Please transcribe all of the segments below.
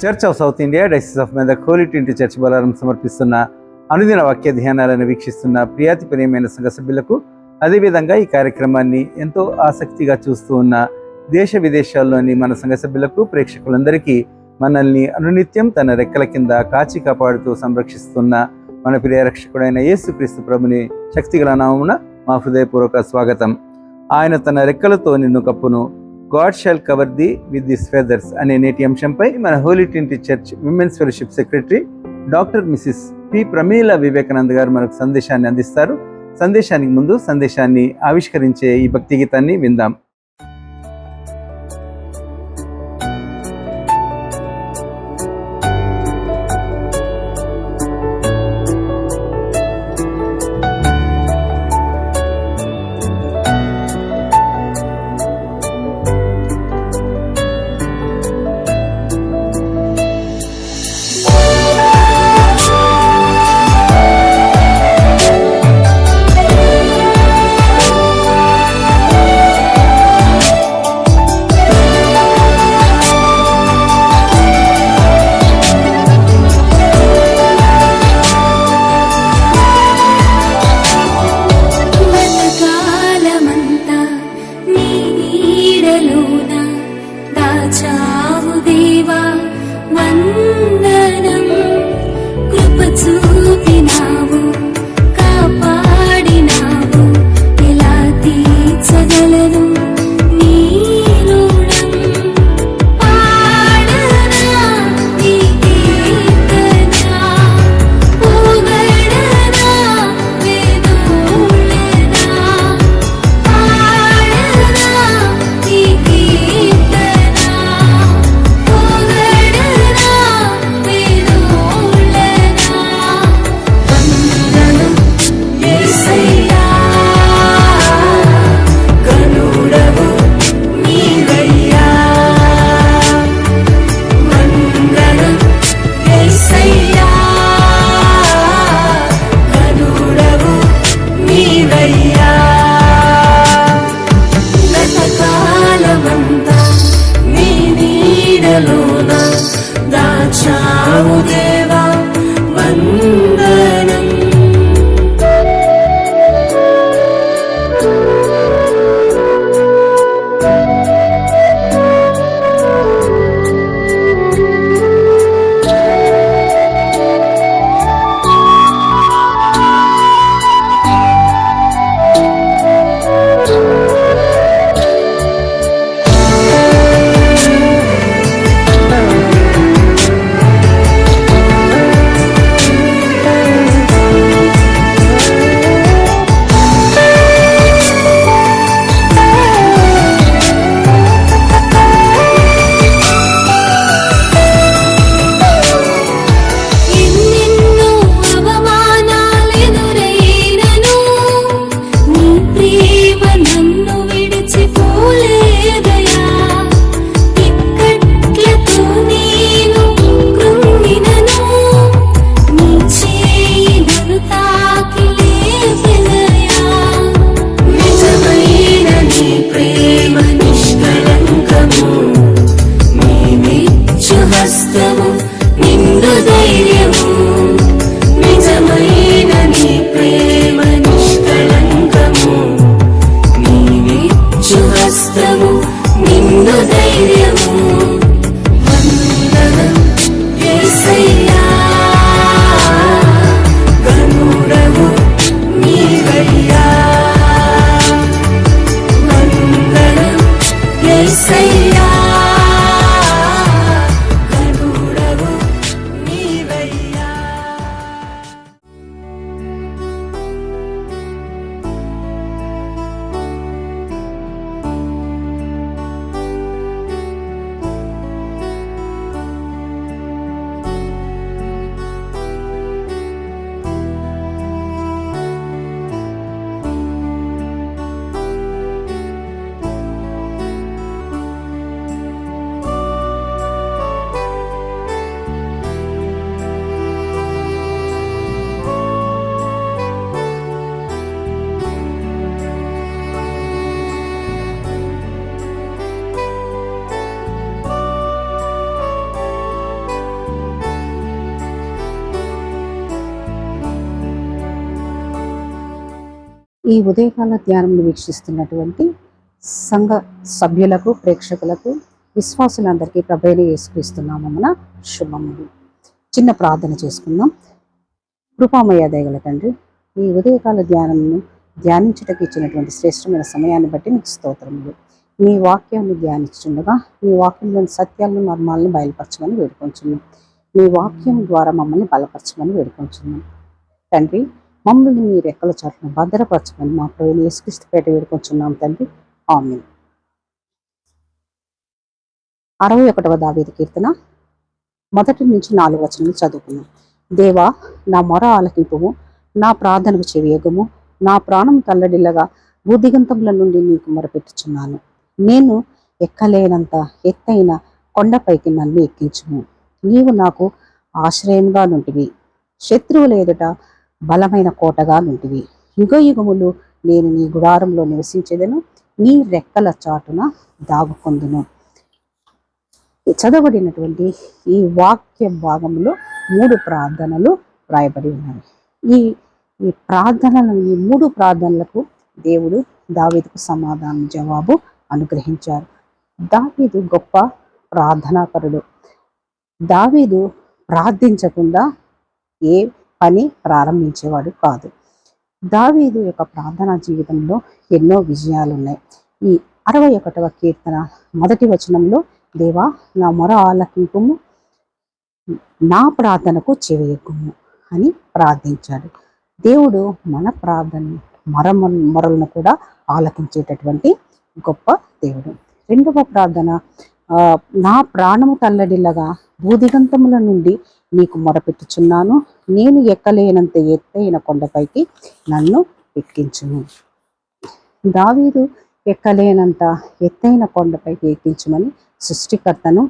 Church of South India diocese of Medak holy trinity church Bollaram సమర్పిస్తున్న అనుదిన వాక్య ధ్యానాలను వీక్షిస్తున్న ప్రియాతి ప్రియమైన సంఘ సభ్యులకు, అదేవిధంగా ఈ కార్యక్రమాన్ని ఎంతో ఆసక్తిగా చూస్తూ ఉన్న దేశ విదేశాల్లోని మన సంఘ సభ్యులకు, ప్రేక్షకులందరికీ మనల్ని అనునిత్యం తన రెక్కల కింద కాచి కాపాడుతూ సంరక్షిస్తున్న మన ప్రియ రక్షకుడైన యేసుక్రీస్తు ప్రభుని శక్తిగల నామమున మా హృదయపూర్వక స్వాగతం. ఆయన తన రెక్కలతో నిన్ను కప్పును, God shall cover thee with this feathers అనే నేటి అంశంపై మన holy trinity church women's fellowship secretary doctor Mrs P Pramila Vivekanand గారు మనకు సందేశాన్ని అందిస్తారు. సందేశానికి ముందు సందేశాన్ని ఆవిష్కరించే ఈ భక్తి గీతాన్ని విందాం. ఈ ఉదయకాల ధ్యానంను వీక్షిస్తున్నటువంటి సంఘ సభ్యులకు, ప్రేక్షకులకు, విశ్వాసులందరికీ ప్రభైన యేసుక్రీస్తునామమున శుభములు. చిన్న ప్రార్థన చేసుకుందాం. కృపామయ దయగల తండ్రి, ఈ ఉదయకాల ధ్యానంను ధ్యానించుటకు ఇచ్చినటువంటి శ్రేష్టమైన సమయాన్ని బట్టి మీకు స్తోత్రములు. మీ వాక్యాన్ని ధ్యానించుండగా మీ వాక్యంలోని సత్యాలను, మర్మాలను బయలుపరచమని వేడుకొంచున్నాం. మీ వాక్యం ద్వారా మమ్మల్ని బలపరచమని వేడుకొంచున్నాం తండ్రి. మమ్మల్ని మీ రెక్కల చాటును భద్రపరచమని మా ప్రభువైన యేసుక్రీస్తు పేట వేడుకొంచున్నాం తండ్రి. ఆమేన్. 61వ దావీదు కీర్తన 1 నుంచి 4 వచనాలు చదువుకున్నాం. దేవా, నా మొర ఆలకింపుము, నా ప్రార్థనకు చెవియొగ్గుము. నా ప్రాణం తల్లడిల్లగా భూదిగంతముల నుండి నీకు మొరపెట్టుచున్నాను. నేను ఎక్కలేనంత ఎత్తైన కొండపైకి నన్ను ఎక్కించుము. నీవు నాకు ఆశ్రయంగా నుంటివి, శత్రువుల ఎదుట బలమైన కోటగా నుంటివి. యుగ యుగములు నేను నీ గుడారంలో నివసించేదను, నీ రెక్కల చాటున దాగుకొందును. చదవబడినటువంటి ఈ వాక్య భాగంలో 3 ప్రార్థనలు రాయబడి ఉన్నాయి. ఈ ఈ ప్రార్థనలను, ఈ 3 ప్రార్థనలకు దేవుడు దావీదుకు సమాధానం, జవాబు అనుగ్రహించారు. దావీదు గొప్ప ప్రార్థనాపరుడు. దావీదు ప్రార్థించకుండా ఏ పని ప్రారంభించేవాడు కాదు. దావీదు యొక్క ప్రార్థనా జీవితంలో ఎన్నో విజయాలు ఉన్నాయి. ఈ 61వ కీర్తన 1 వచనంలో, దేవా, నా మొర ఆలకింపుము, నా ప్రార్థనకు చెవియొగ్గుము అని ప్రార్థించాడు. దేవుడు మన ప్రార్థన, మొరలను కూడా ఆలకించేటటువంటి గొప్ప దేవుడు. 2వ ప్రార్థన, నా ప్రాణము తల్లడిల్లగా భూదిగంతముల నుండి నీకు మొరపెట్టుచున్నాను. నేను ఎక్కలేనంత ఎత్తైన కొండపైకి నన్ను ఎక్కించును. దావీదు ఎక్కలేనంత ఎత్తైన కొండపైకి ఎక్కించమని సృష్టికర్తను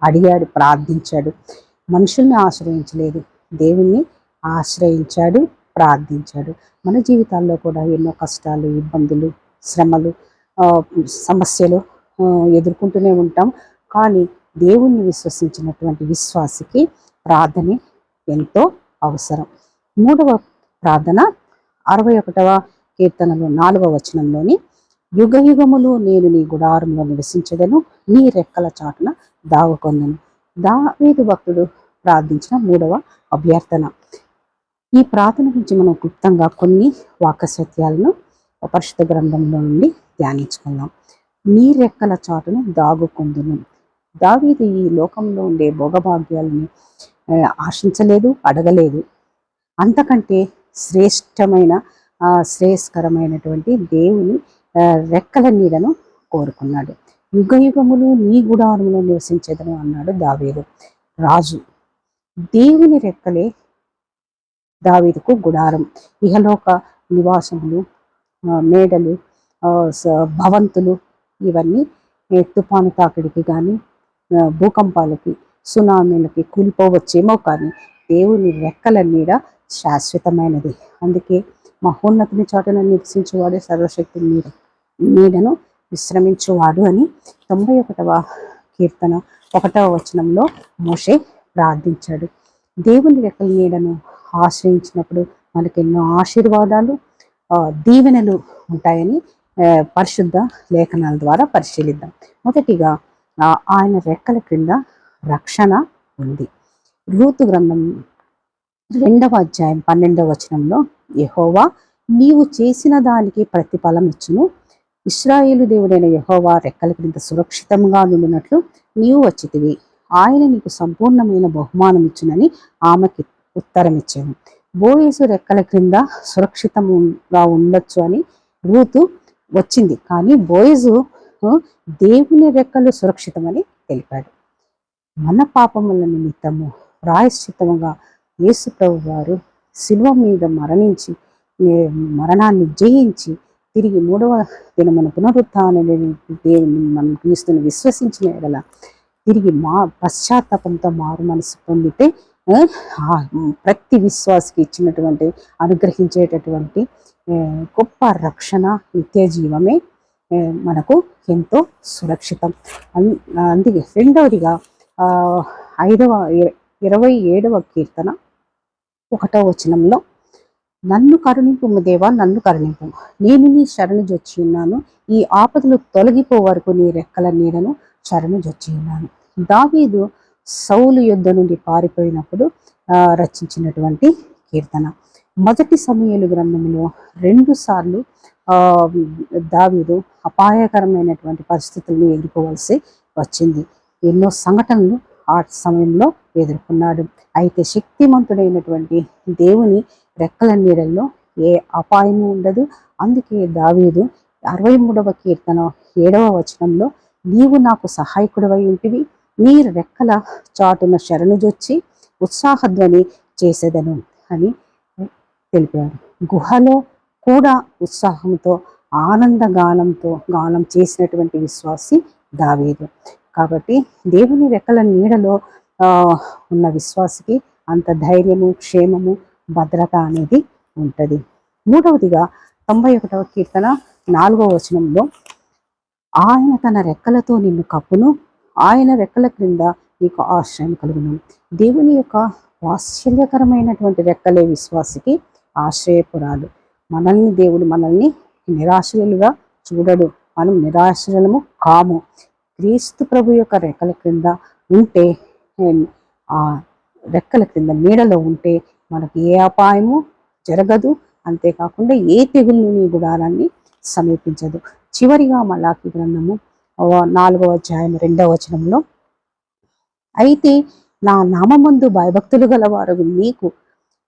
అడిగాడు, ప్రార్థించాడు. మనుషుల్ని ఆశ్రయించలేదు, దేవుణ్ణి ఆశ్రయించాడు, ప్రార్థించాడు. మన జీవితాల్లో కూడా ఎన్నో కష్టాలు, ఇబ్బందులు, శ్రమలు, సమస్యలు ఎదుర్కొంటూనే ఉంటాం. కానీ దేవుణ్ణి విశ్వసించినటువంటి విశ్వాసికి ప్రార్థన ఎంతో అవసరం. 3వ ప్రార్థన 61వ కీర్తనలో 4వ వచనంలోని, యుగ యుగములు నేను నీ గుడారంలో నివసించదను, నీ రెక్కల చాటున దాగుకొందును. దావీదు భక్తుడు ప్రార్థించిన 3వ అభ్యర్థన. ఈ ప్రార్థన గురించి మనం క్లుప్తంగా కొన్ని వాక్య సత్యాలను పరిశుద్ధ గ్రంథంలో నుండి ధ్యానించుకుందాం. నీ రెక్కల చాటును దాగుకొందును. దావీదు ఈ లోకంలో ఉండే భోగభాగ్యాలని ఆశించలేదు, అడగలేదు. అంతకంటే శ్రేష్టమైన, శ్రేయస్కరమైనటువంటి దేవుని రెక్కల నీడను కోరుకున్నాడు. యుగ యుగములు నీ గుడారంలో నివసించేదను అన్నాడు దావీదు. రాజు, దేవుని రెక్కలే దావీదుకు గుడారం. ఇహలోక నివాసములు, మేడలు, భవంతులు, ఇవన్నీ తుఫాను తాకిడికి కానీ, భూకంపాలకి, సునామీలకి కూలిపోవచ్చేమో, కానీ దేవుని రెక్కల నీడ శాశ్వతమైనది. అందుకే మహోన్నతుని చాటున నివసించేవాడే సర్వశక్తి నీడను విశ్రమించువాడు అని 91వ కీర్తన 1వ వచనంలో మోషే ప్రార్థించాడు. దేవుని రెక్కల నీడను ఆశ్రయించినప్పుడు మనకెన్నో ఆశీర్వాదాలు, దీవెనలు ఉంటాయని పరిశుద్ధ లేఖనాల ద్వారా పరిశీలిద్దాం. మొదటిగా ఆయన రెక్కల క్రింద రక్షణ ఉంది. రూతు గ్రంథం 2వ అధ్యాయం 12వ వచనంలో, యెహోవా నీవు చేసిన దానికి ప్రతిఫలం ఇచ్చును, ఇశ్రాయేలు దేవుడైన యెహోవా రెక్కల క్రింద సురక్షితంగా నుండినట్లు నీవు వచ్చితివి, ఆయన నీకు సంపూర్ణమైన బహుమానం ఇచ్చునని ఆమెకి ఉత్తరం ఇచ్చాను. బోయేసు రెక్కల క్రింద సురక్షితంగా ఉండొచ్చు అని రూతు వచ్చింది, కానీ బోయేసు దేవుని రెక్కలు సురక్షితమని తెలిపాడు. మన పాపముల నిమిత్తము ప్రాయశ్చిత్తముగా యేసు ప్రభు వారు శిలువ మీద మరణించి, మరణాన్ని జయించి తిరిగి 3వ దినమున పునరుత్థానమైన దేవుని మనం క్రీస్తుని విశ్వసించిన ఎడల తిరిగి పశ్చాత్తాపంతో మారు మనసు పొందితే ప్రతి విశ్వాసికి ఇచ్చినటువంటి, అనుగ్రహించేటటువంటి గొప్ప రక్షణ, నిత్య జీవమే మనకు ఎంతో సురక్షితం. అందుకే రెండవదిగా 27వ కీర్తన 1వ వచనంలో, నన్ను కరుణింపు దేవా, నన్ను కరుణింపు, నేను నీ శరణు జొచ్చి ఉన్నాను. ఈ ఆపదలు తొలగిపో వరకు నీ రెక్కల నీడను శరణు జొచ్చి ఉన్నాను. దావీదు సౌలు యుద్ధ నుండి పారిపోయినప్పుడు రచించినటువంటి కీర్తన. మొదటి సమూయేలు గ్రంథంలో 2 సార్లు దావీదు అపాయకరమైనటువంటి పరిస్థితులను ఎదుర్కోవాల్సి వచ్చింది. ఎన్నో సంఘటనలు ఆ సమయంలో ఎదుర్కొన్నాడు. అయితే శక్తిమంతుడైనటువంటి దేవుని రెక్కల నీడల్లో ఏ అపాయము ఉండదు. అందుకే దావీదు 63వ కీర్తన 7వ వచనంలో, నీవు నాకు సహాయకుడివై ఉంటివి, నీ రెక్కల చాటున శరణుజొచ్చి ఉత్సాహధ్వని చేసేదను అని తెలిపారు. గుహలో కూడా ఉత్సాహంతో గానం చేసినటువంటి విశ్వాసి దావీదు. కాబట్టి దేవుని రెక్కల నీడలో ఉన్న విశ్వాసికి అంత ధైర్యము, క్షేమము, భద్రత అనేది ఉంటుంది. మూడవదిగా 91వ కీర్తన 4వ వచనంలో, ఆయన తన రెక్కలతో నిన్ను కప్పును, ఆయన రెక్కల క్రింద నీకు ఆశ్రయం కలుగును. దేవుని యొక్క వాత్సల్యకరమైనటువంటి రెక్కలే విశ్వాసికి ఆశ్రయపురాలు. దేవుడు మనల్ని నిరాశ్రయులుగా చూడడు. మనం నిరాశ్రయము కాము. క్రీస్తు ప్రభు యొక్క రెక్కల క్రింద ఉంటే, ఆ రెక్కల క్రింద నీడలో ఉంటే మనకు ఏ అపాయము జరగదు. అంతేకాకుండా ఏ తెగులు నీ గుడారాన్ని సమీపించదు. చివరిగా మలాకీ గ్రంథము 4వ అధ్యాయం 2వ వచనంలో, అయితే నా నామమందు భయభక్తులు గలవారు మీకు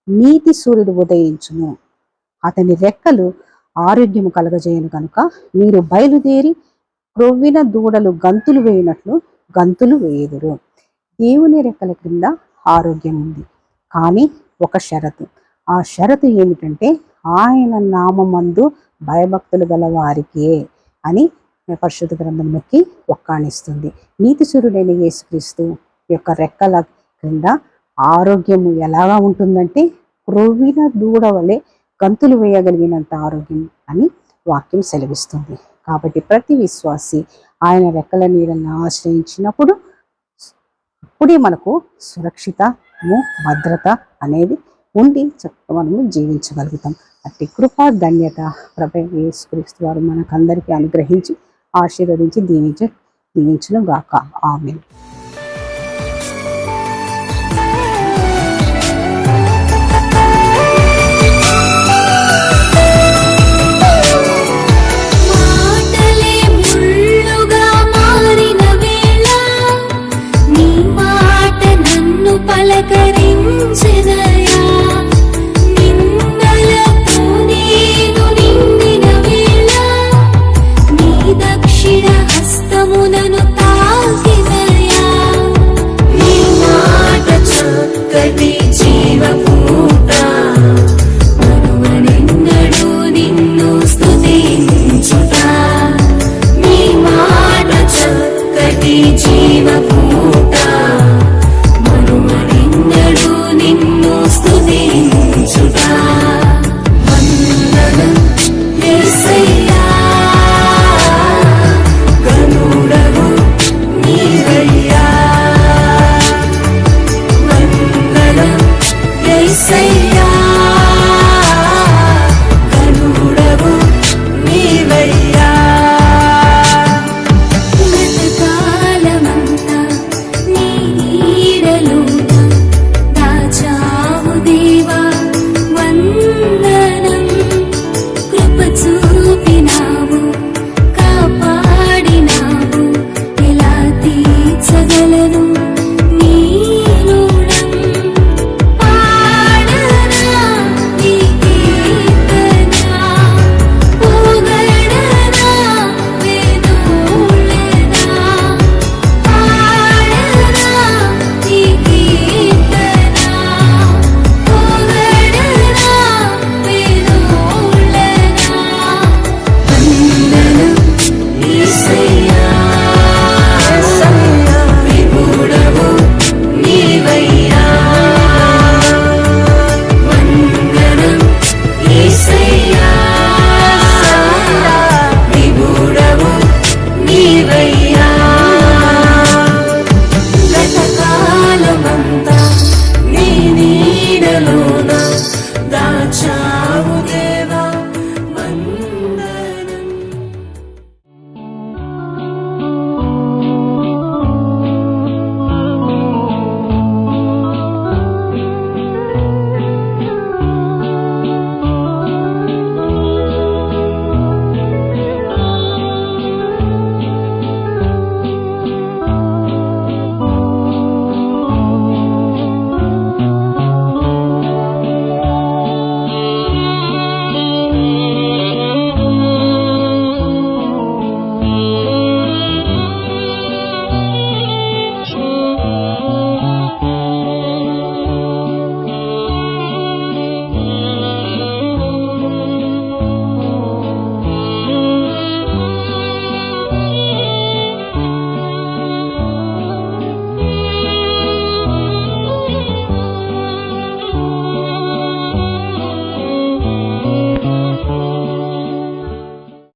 నీతి సూర్యుడు ఉదయించును, అతని రెక్కలు ఆరోగ్యము కలగజేయను కనుక మీరు బయలుదేరి క్రొవ్విన దూడలు గంతులు వేయినట్లు గంతులు వేయుదురు. దేవుని రెక్కల క్రింద ఆరోగ్యం ఉంది. కానీ ఒక షరతు. ఆ షరతు ఏమిటంటే, ఆయన నామమందు భయభక్తులు గల వారికే అని పరిశుద్ధ గ్రంథంలోకి ఒక్కాణిస్తుంది. నీతి సూర్యుడైన యేసుక్రీస్తు యొక్క రెక్కల క్రింద ఆరోగ్యము ఎలాగా ఉంటుందంటే, క్రొవ్విన దూడ వలె గంతులు వేయగలిగినంత ఆరోగ్యం అని వాక్యం సెలవిస్తుంది. కాబట్టి ప్రతి విశ్వాసి ఆయన రెక్కల నీడలను ఆశ్రయించినప్పుడు అప్పుడే మనకు సురక్షితము, భద్రత అనేది ఉండి చక్కగా మనము జీవించగలుగుతాం. అట్టి కృప, ధన్యత ప్రభువైన యేసుక్రీస్తు వారు మనకందరికీ అనుగ్రహించి ఆశీర్వదించి దీవించును గాక. ఆమేన్. పలకరించెదయా నిందలతో నేను నిండిన వేళ నీ దక్షిణ హస్తమునను తాకిదయా. నీ మాట చక్కటి జీవపూట, మరువనెన్నడూ నిన్ను స్తుతించుట. నీ మాట చక్కటి జీవపూట, నిన్ను స్తుతించుట. వందనం యేసయ్యా, గనుడవు నీవయ్యా. వందనం యేసయ్యా.